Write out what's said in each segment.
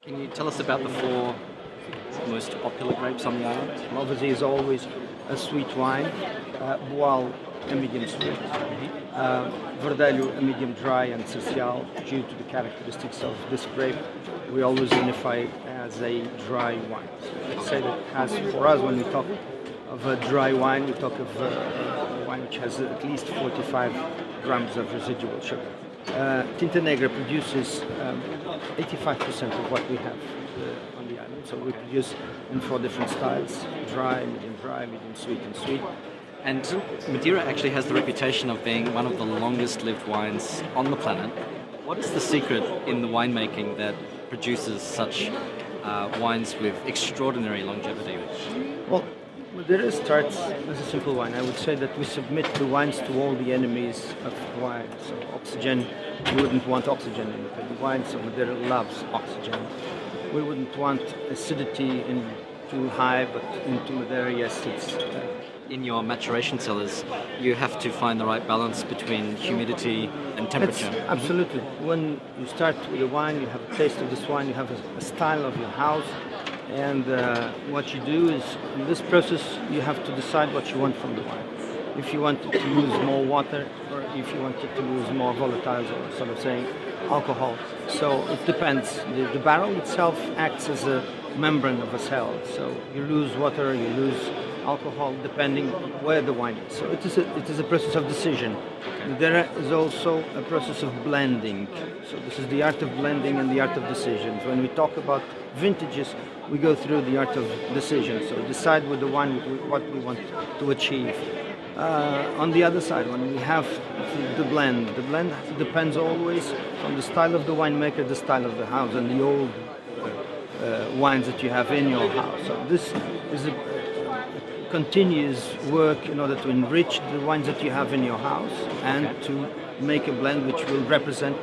Can you tell us about the four most popular grapes on the island? Obviously, is always a sweet wine, Boal a medium sweet, Verdelho a medium dry, and Social, due to the characteristics of this grape, we always unify it as a dry wine. So let's say that for us, when we talk of a dry wine, we talk of a wine which has at least 45 grams of residual sugar. Tinta Negra produces 85% of what we have on the island. So we produce in four different styles: dry, medium sweet, and sweet. And Madeira actually has the reputation of being one of the longest lived wines on the planet. What is the secret in the winemaking that produces such wines with extraordinary longevity? Well, Madeira starts as a simple wine. I would say that we submit the wines to all the enemies of wine. So oxygen, we wouldn't want oxygen in the wine, so Madeira loves oxygen. We wouldn't want acidity in too high, but into Madeira, yes, it's... In your maturation cellars, you have to find the right balance between humidity and temperature. Absolutely. When you start with a wine, you have a taste of this wine, you have a style of your house, and what you do is, in this process, you have to decide what you want from the wine. If you want to use more water, or if you want to use more volatiles, or sort of saying alcohol. So it depends. The barrel itself acts as a membrane of a cell. So you lose water, you lose alcohol, depending where the wine is. So it is a process of decision. There is also a process of blending. So this is the art of blending and the art of decisions. When we talk about vintages, we go through the art of decision. So decide with the wine what we want to achieve. On the other side, when we have the blend depends always from the style of the winemaker, the style of the house, and the old wines that you have in your house. So this is a continuous work in order to enrich the wines that you have in your house and to make a blend which will represent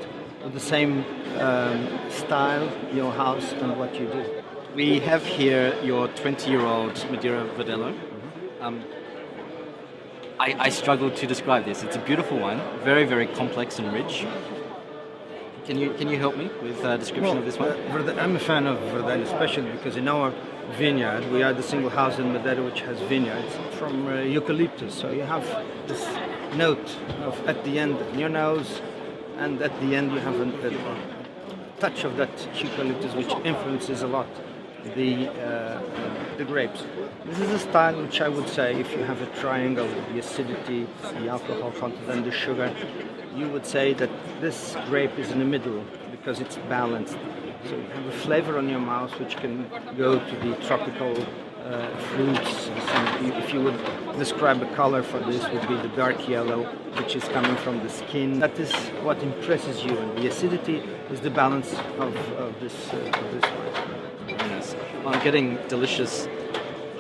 the same style, your house, and what you do. We have here your 20-year-old Madeira Verdelho. I struggle to describe this. It's a beautiful wine, very, very complex and rich. Can you help me with a description of this one? I'm a fan of Verdelho, especially because in our vineyard, we are the single house in Madeira which has vineyards from eucalyptus. So you have this note of at the end in your nose, and at the end you have a touch of that eucalyptus, which influences a lot the grapes. This is a style which I would say, if you have a triangle with the acidity, the alcohol content, and the sugar, you would say that this grape is in the middle because it's balanced. So you have a flavor on your mouth which can go to the tropical fruits. If you would describe a color for this, would be the dark yellow, which is coming from the skin. That is what impresses you, and the acidity is the balance of this wine. Very nice. Well, I'm getting delicious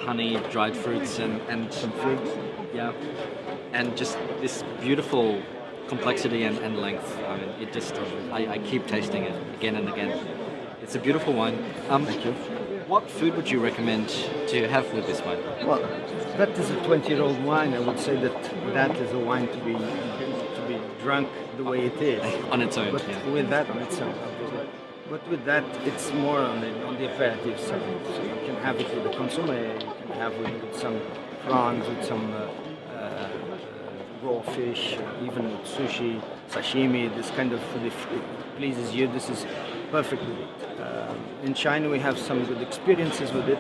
honey, dried fruits, and some figs. Yeah, and just this beautiful complexity and length. I mean, it just, I keep tasting it again and again. It's a beautiful wine. Thank you. What food would you recommend to have with this wine? Well, that is a 20-year-old wine. I would say that is a wine to be drunk the way it is. On its own, but yeah. with that on its own. But with that, it's more on the aperitif side. So you can have it with a consommé, you can have it with some prawns, with some raw fish, even with sushi, sashimi. This kind of food, if it pleases you, this is perfect with it. In China, we have some good experiences with it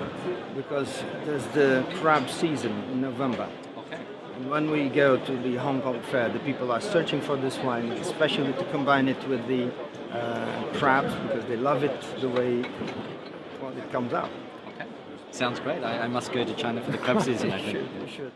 because there's the crab season in November. Okay. And when we go to the Hong Kong fair, the people are searching for this wine, especially to combine it with the crabs, because they love it the way it comes out. Okay. Sounds great. I must go to China for the crab season, I think. You should.